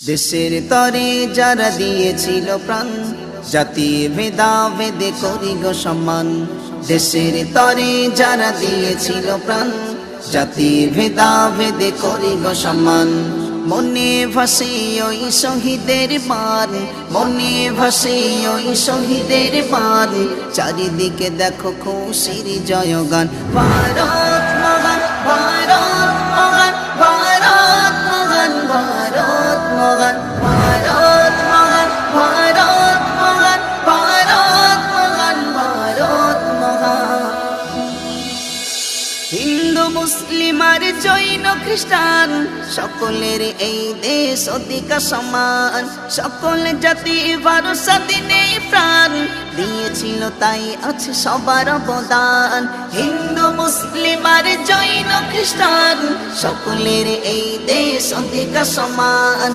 দেশের তরে যারা দিয়েছিল প্রাণ, জাতি ভেদাভেদে করি গো সম্মান। দেশের তরে যারা দিয়েছিল প্রাণ, জাতি ভেদাভেদে করি গো সম্মান। মনে ভাসে ওই শহীদের বান, মনে ভাসে ওই শহীদের বান। চারিদিকে দেখো খুশির জয়গান। ভারত মহান, ভারত মহান, ভারত মহান, ভারত মহান, ভারত মহান, ভারত মহান, ভারত মহান, ভারত মহান। হিন্দু মুসলিম আর জৈন খ্রিস্টান, সকলের এই দেশ অধিকার সমান। সকল জাতি ভারত স্বাধীনে প্রাণ দিয়েছিল, তাই আছে সবার অবদান। হিন্দু মুসলিম আর জৈন খ্রিস্টান, সকলের এই দেশ অধিকার সমান।